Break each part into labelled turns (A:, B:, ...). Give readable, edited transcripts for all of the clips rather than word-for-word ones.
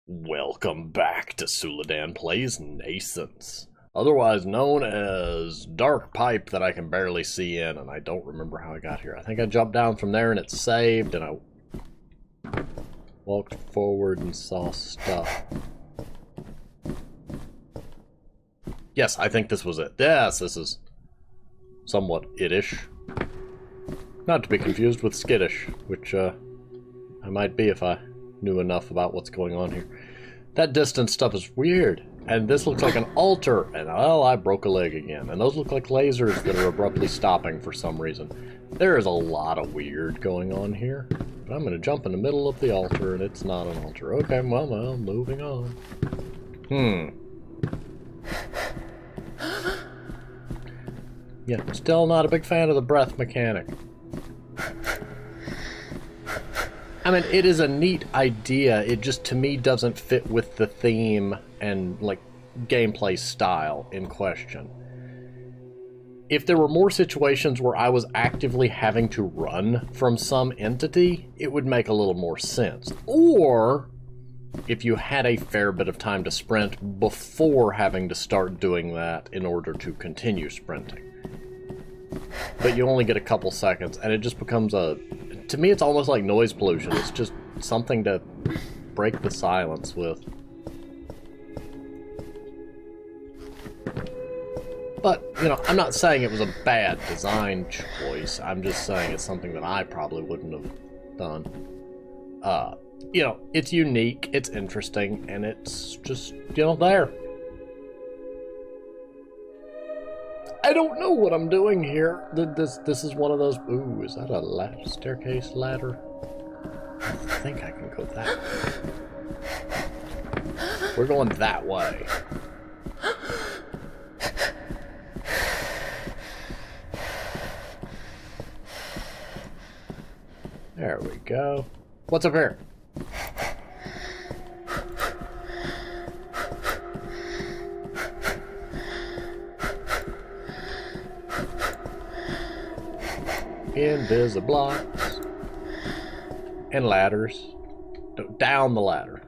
A: Welcome back to Suladan Plays Naissance, otherwise known as Dark Pipe that I can barely see in, and I don't remember how I got here. I think I jumped down from there and it saved, and I walked forward and saw stuff. Yes, I think this was it. Yes, this is somewhat it-ish. Not to be confused with skittish, which I might be if I knew enough about what's going on here. That distance stuff is weird, and this looks like an altar, and well, I broke a leg again, and those look like lasers that are abruptly stopping for some reason. There is a lot of weird going on here, but I'm gonna jump in the middle of the altar, and it's not an altar. Okay, well, moving on. Yeah, still not a big fan of the breath mechanic. I mean, it is a neat idea, it just, to me, doesn't fit with the theme and, like, gameplay style in question. If there were more situations where I was actively having to run from some entity, it would make a little more sense. Or, if you had a fair bit of time to sprint before having to start doing that in order to continue sprinting. But you only get a couple seconds, and it just becomes a... To me, it's almost like noise pollution. It's just something to break the silence with. But, you know, I'm not saying it was a bad design choice. I'm just saying it's something that I probably wouldn't have done. You know, it's unique, it's interesting, and it's just, you know, there. I don't know what I'm doing here. This is one of those... Ooh, is that a staircase ladder? I think I can go that way. We're going that way. There we go. What's up here? Invisible blocks and ladders. Down the ladder.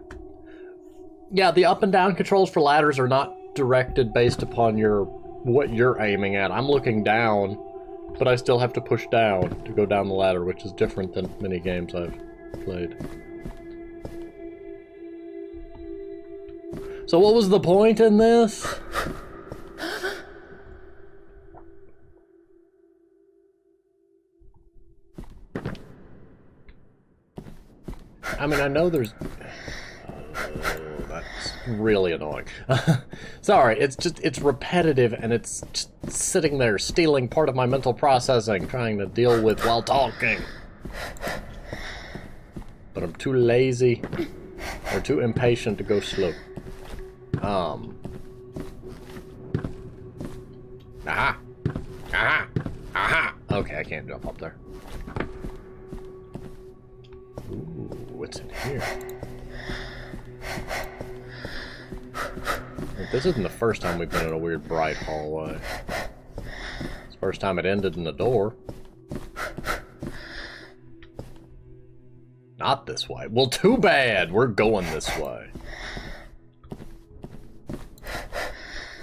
A: Yeah, the up and down controls for ladders are not directed based upon what you're aiming at. I'm looking down, but I still have to push down to go down the ladder, which is different than many games I've played. So what was the point in this? I mean, I know there's... Oh, that's really annoying. Sorry, it's repetitive, and it's just sitting there, stealing part of my mental processing, trying to deal with while talking. But I'm too lazy, or too impatient to go slow. Aha! Aha! Aha! Okay, I can't jump up there. What's in here? This isn't the first time we've been in a weird bright hallway. It's the first time it ended in the door. Not this way. Well, too bad! We're going this way.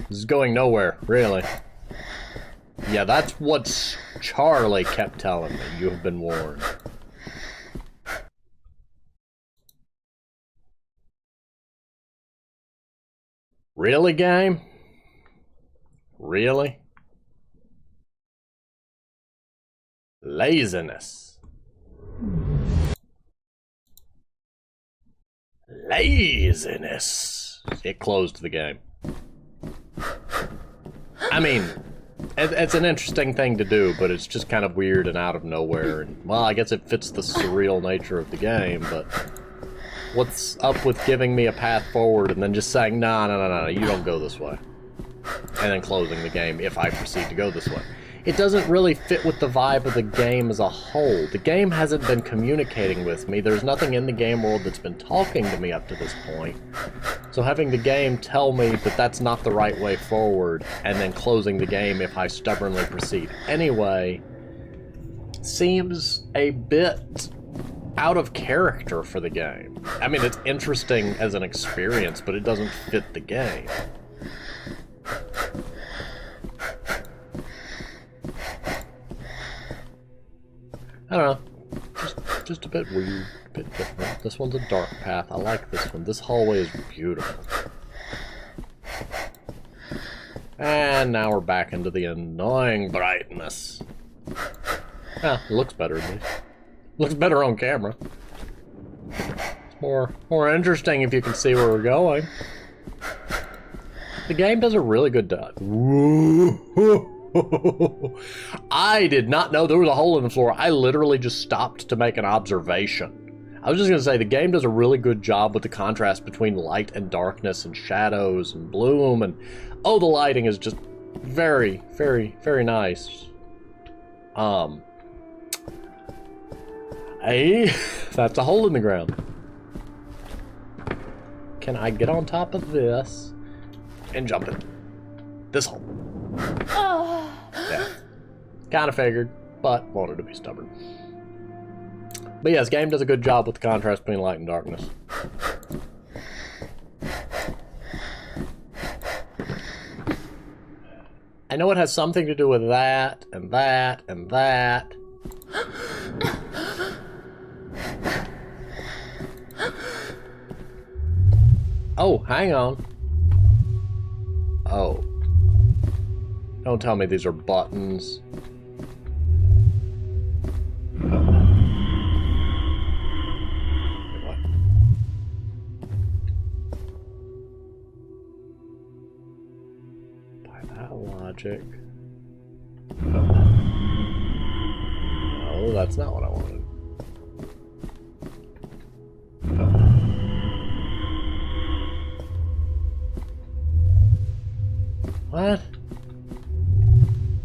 A: This is going nowhere, really. Yeah, that's what Charlie kept telling me. You have been warned. Really, game? Really? Laziness. Laziness. It closed the game. I mean, it's an interesting thing to do, but it's just kind of weird and out of nowhere. And, well, I guess it fits the surreal nature of the game, but... What's up with giving me a path forward and then just saying, no, you don't go this way. And then closing the game if I proceed to go this way. It doesn't really fit with the vibe of the game as a whole. The game hasn't been communicating with me. There's nothing in the game world that's been talking to me up to this point. So having the game tell me that that's not the right way forward, and then closing the game if I stubbornly proceed anyway, seems a bit out of character for the game. I mean, it's interesting as an experience, but it doesn't fit the game. I don't know. Just a bit weird, a bit different. This one's a dark path. I like this one. This hallway is beautiful. And now we're back into the annoying brightness. Ah, it looks better at least. Looks better on camera. It's more interesting if you can see where we're going. The game does a really good job. I did not know there was a hole in the floor. I literally just stopped to make an observation. I was just going to say, the game does a really good job with the contrast between light and darkness and shadows and bloom, and oh, the lighting is just very, very, very nice. Hey, that's a hole in the ground. Can I get on top of this and jump in this hole? Yeah, kind of figured, but wanted to be stubborn. But yeah, this game does a good job with the contrast between light and darkness. I know it has something to do with that, and that, and that. Oh, hang on. Oh. Don't tell me these are buttons. Wait, what? By that logic. No, that's not what I wanted. What?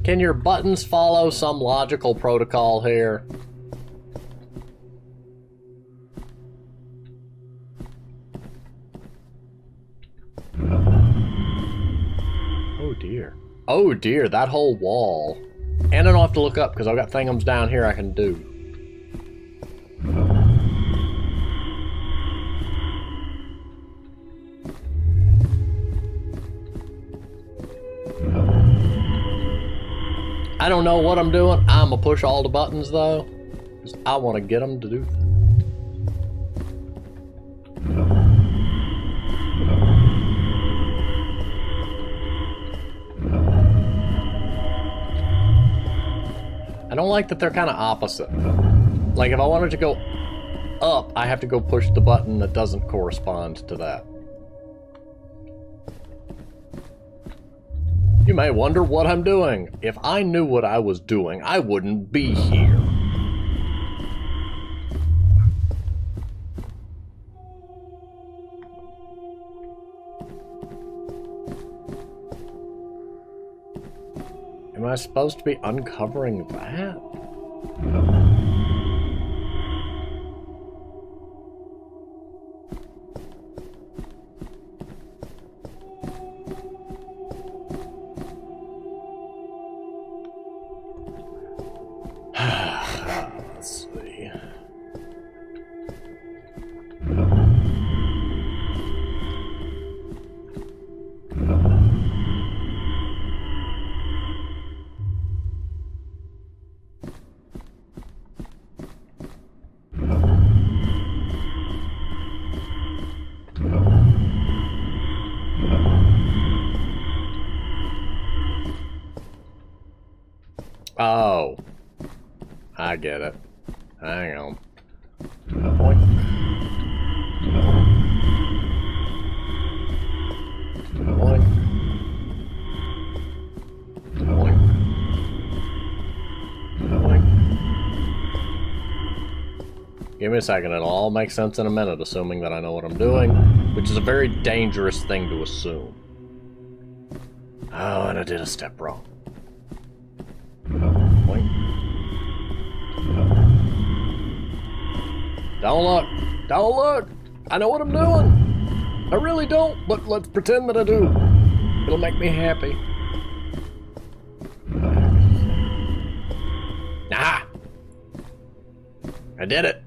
A: Can your buttons follow some logical protocol here? Oh dear. Oh dear, that whole wall. And I don't have to look up because I've got thingums down here I can do. I don't know what I'm doing. I'm gonna push all the buttons though, because I want to get them to do things. I don't like that they're kind of opposite. Like if I wanted to go up, I have to go push the button that doesn't correspond to that. You may wonder what I'm doing. If I knew what I was doing, I wouldn't be here. Am I supposed to be uncovering that? Let's see. Oh. I get it. Hang on. Boink. Boink. Boink. Boink. Give me a second, it'll all make sense in a minute, assuming that I know what I'm doing, which is a very dangerous thing to assume. Oh, and I did a step wrong. Boink. Don't look! Don't look! I know what I'm doing! I really don't, but let's pretend that I do. It'll make me happy. Nah! I did it!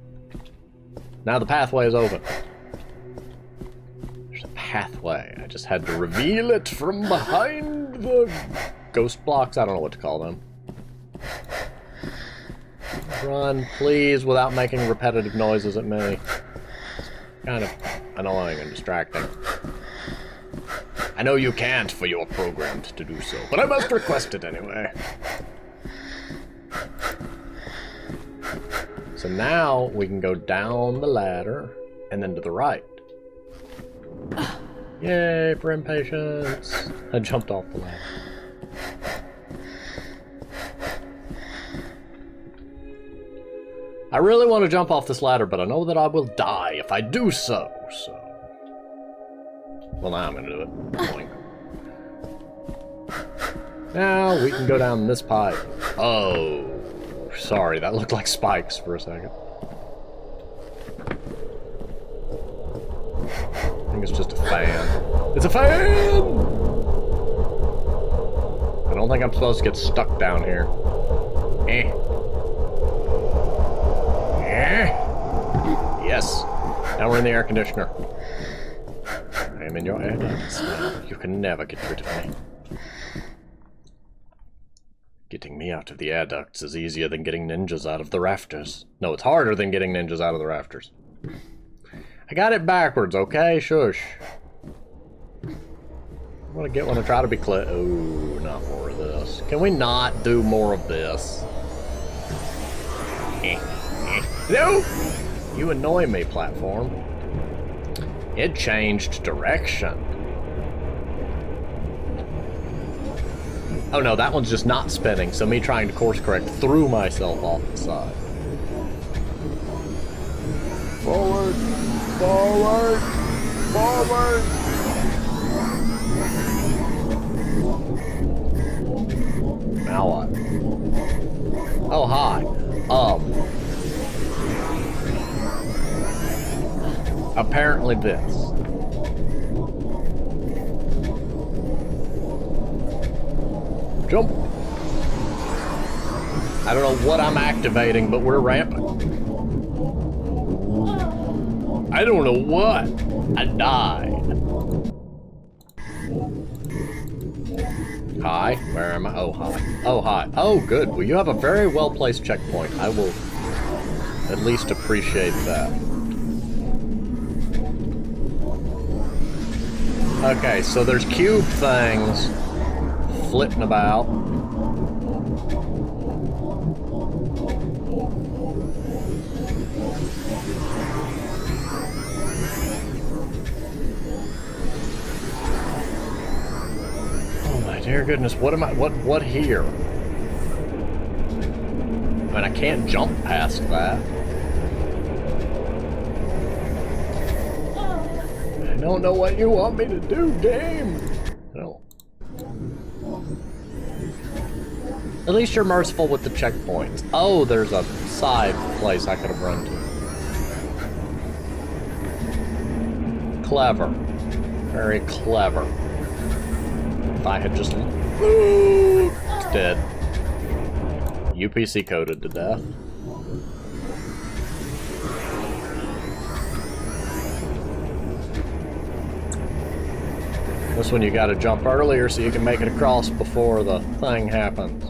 A: Now the pathway is open. There's a pathway. I just had to reveal it from behind the ghost blocks. I don't know what to call them. Run, please, without making repetitive noises at me. It's kind of annoying and distracting. I know you can't, for you're programmed to do so, but I must request it anyway. So now we can go down the ladder and then to the right. Yay for impatience. I jumped off the ladder. I really want to jump off this ladder, but I know that I will die if I do so, Well, now I'm gonna do it. Boing. Now we can go down this pipe. Oh, sorry, that looked like spikes for a second. I think it's just a fan. It's a fan! I don't think I'm supposed to get stuck down here. Yes. Now we're in the air conditioner. I am in your air ducts now. You can never get rid of me. Getting me out of the air ducts is easier than getting ninjas out of the rafters. No, it's harder than getting ninjas out of the rafters. I got it backwards, okay? Shush. I want to get one and try to be clear. Oh, not more of this. Can we not do more of this? No! You annoy me, platform. It changed direction. Oh no, that one's just not spinning, so me trying to course correct threw myself off the side. Forward! Forward! Forward! Now what? Oh, hi. Apparently this. Jump. I don't know what I'm activating, but we're ramping. I don't know what. I died. Hi, where am I? Oh, hi. Oh, hi. Oh, good. Well, you have a very well-placed checkpoint. I will at least appreciate that. Okay, so there's cube things flitting about. Oh my dear goodness, what am I, what here? I mean, I can't jump past that. I don't know what you want me to do, game. No. At least you're merciful with the checkpoints. Oh, there's a side place I could have run to. Clever. Very clever. If I had just... Ooh, it's dead. UPC coded to death. This one you gotta jump earlier so you can make it across before the thing happens.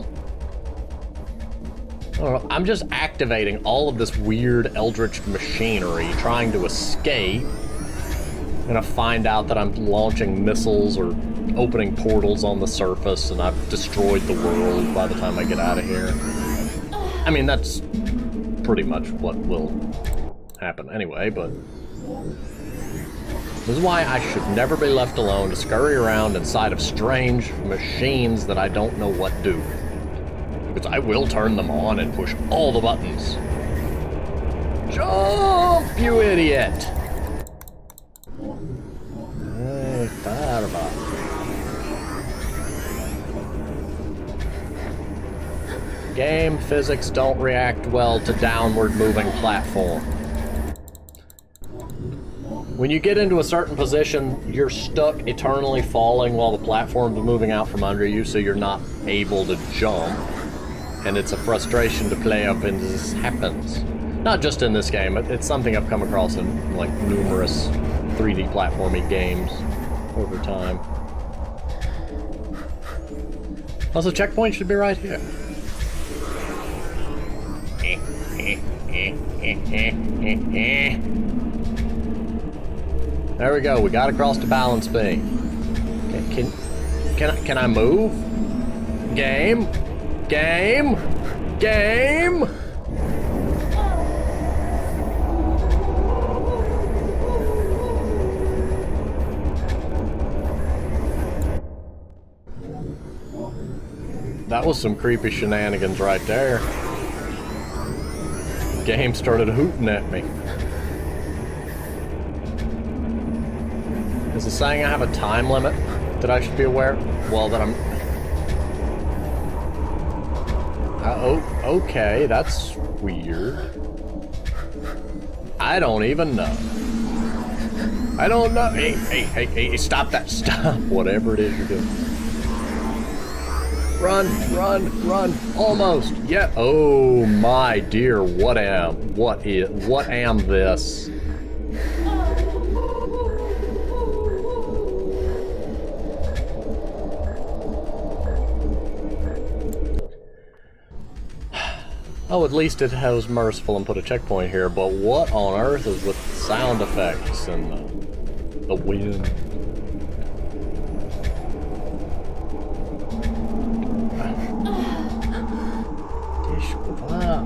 A: I don't know, I'm just activating all of this weird eldritch machinery trying to escape. I'm gonna find out that I'm launching missiles or opening portals on the surface and I've destroyed the world by the time I get out of here. I mean, that's pretty much what will happen anyway, but... This is why I should never be left alone to scurry around inside of strange machines that I don't know what do. Because I will turn them on and push all the buttons. Jump, you idiot! Hey, game physics don't react well to downward moving platform. When you get into a certain position, you're stuck eternally falling while the platform's moving out from under you, so you're not able to jump. And it's a frustration to play up, and this happens. Not just in this game, it's something I've come across in like numerous 3D platforming games over time. Also, checkpoint should be right here. There we go. We got across the balance beam. Can I move? Game. That was some creepy shenanigans right there. Game started hooting at me. Is it saying I have a time limit that I should be aware? Well, that I'm... oh, okay, that's weird. I don't even know. I don't know. Hey, stop that. Stop. Whatever it is you're doing. Run. Almost. Yeah. Oh my dear. What am this? Oh, at least it was merciful and put a checkpoint here, but what on earth is with the sound effects and the wind?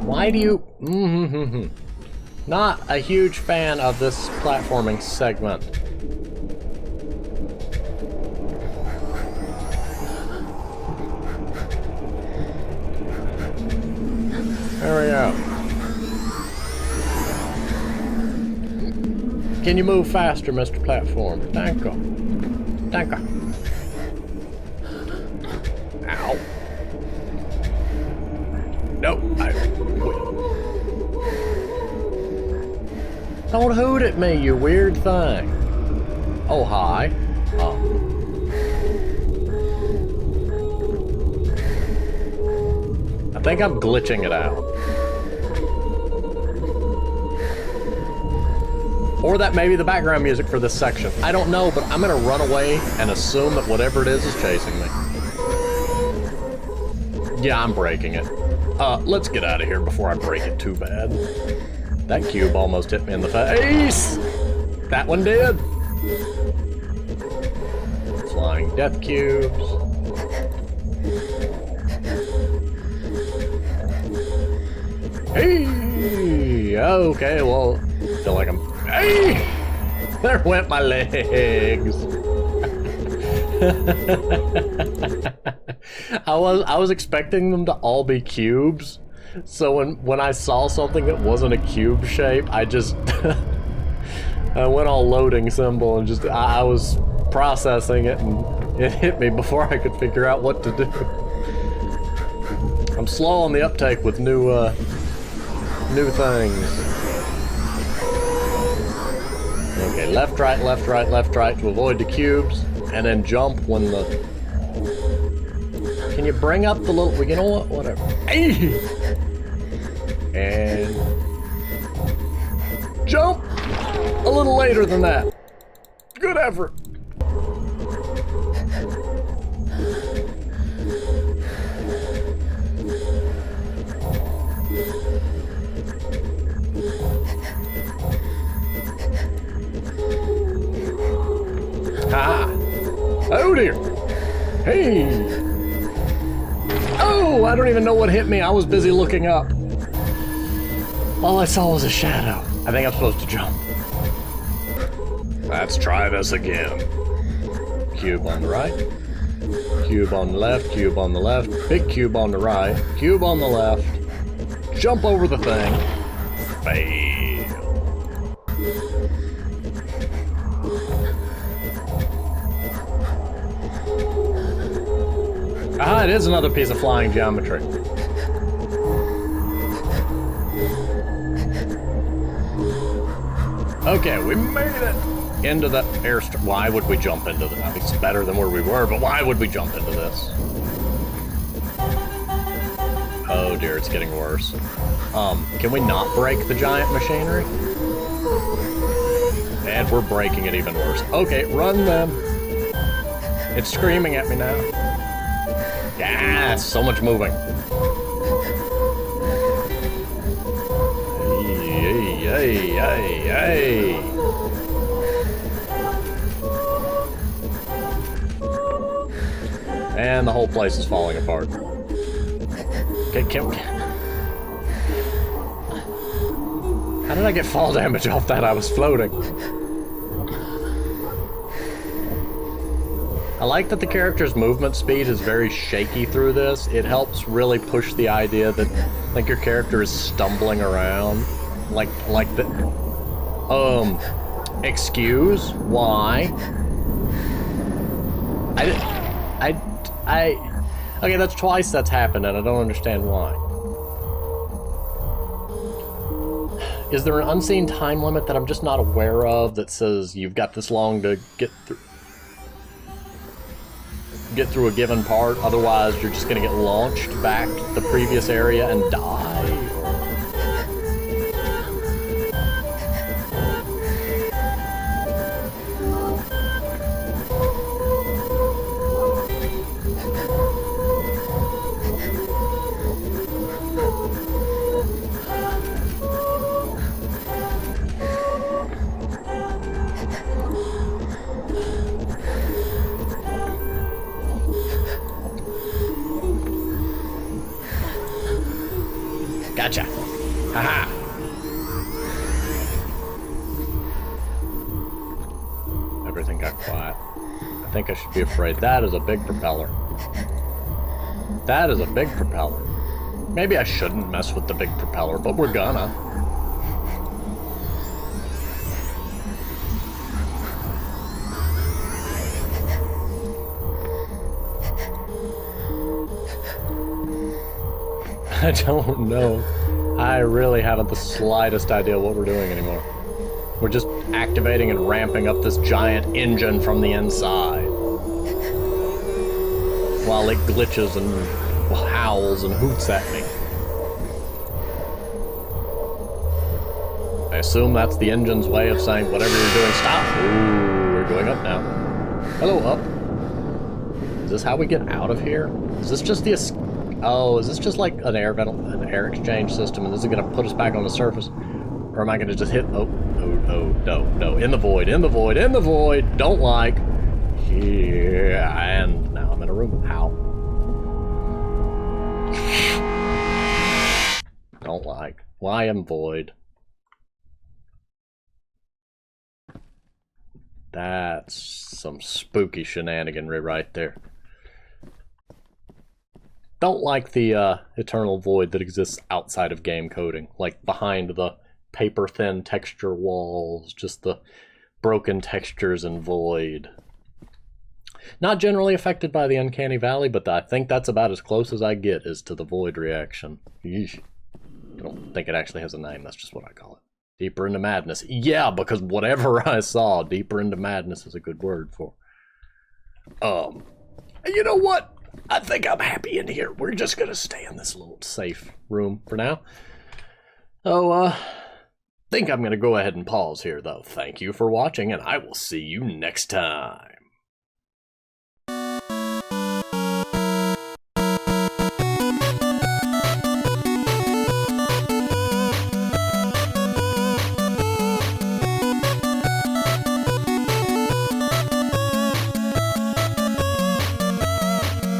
A: Why do you... Not a huge fan of this platforming segment. There we go. Can you move faster, Mr. Platformer? Thank you. Ow. No, Don't hoot at me, you weird thing. Oh, hi. Oh. I think I'm glitching it out. Or that may be the background music for this section. I don't know, but I'm gonna run away and assume that whatever it is chasing me. Yeah, I'm breaking it. Let's get out of here before I break it too bad. That cube almost hit me in the face! That one did! Flying death cubes. Hey! Okay, well, I feel like I'm... Hey! There went my legs! I was expecting them to all be cubes, so when I saw something that wasn't a cube shape, I just I went all loading symbol and just I was processing it and it hit me before I could figure out what to do. I'm slow on the uptake with new things. Okay, left, right to avoid the cubes, and then jump when the... Can you bring up the little... You know what? Whatever. Hey! And... Jump! A little later than that. Good effort. Ah! Oh dear! Hey! Oh! I don't even know what hit me. I was busy looking up. All I saw was a shadow. I think I'm supposed to jump. Let's try this again. Cube on the right. Cube on the left. Cube on the left. Big cube on the right. Cube on the left. Jump over the thing. Fail. Ah, it is another piece of flying geometry. Okay, we made it into the airstrip. Why would we jump into this? I mean, it's better than where we were, but why would we jump into this? Oh dear, it's getting worse. Can we not break the giant machinery? And we're breaking it even worse. Okay, run them. It's screaming at me now. Yeah, so much moving. Hey, hey, hey, hey. And the whole place is falling apart. Okay, how did I get fall damage off that? I was floating. I like that the character's movement speed is very shaky through this. It helps really push the idea that, like, your character is stumbling around. Like the... Excuse? Why? Okay, that's twice that's happened, and I don't understand why. Is there an unseen time limit that I'm just not aware of that says you've got this long to get through a given part, otherwise you're just gonna get launched back to the previous area and die? Gotcha. Haha. Everything got quiet. I think I should be afraid. That is a big propeller. That is a big propeller. Maybe I shouldn't mess with the big propeller, but we're gonna. I don't know. I really haven't the slightest idea what we're doing anymore. We're just activating and ramping up this giant engine from the inside. While it glitches and howls and hoots at me. I assume that's the engine's way of saying whatever you're doing, stop. Ooh, we're going up now. Hello, up. Is this how we get out of here? Is this just the... Oh, is this just like an air exchange system, and this is gonna put us back on the surface? Or am I gonna just hit, no, in the void, in the void, in the void, don't like. Yeah, and now I'm in a room. How? Don't like. Why am void? That's some spooky shenaniganry right there. Don't like the eternal void that exists outside of game coding, like behind the paper-thin texture walls, just the broken textures and void. Not generally affected by the uncanny valley, but I think that's about as close as I get as to the void reaction. Yeesh. I don't think it actually has a name, that's just what I call it. Deeper into madness. Yeah, because whatever I saw, deeper into madness is a good word for. You know what? I think I'm happy in here. We're just gonna stay in this little safe room for now. So, think I'm gonna go ahead and pause here, though. Thank you for watching, and I will see you next time.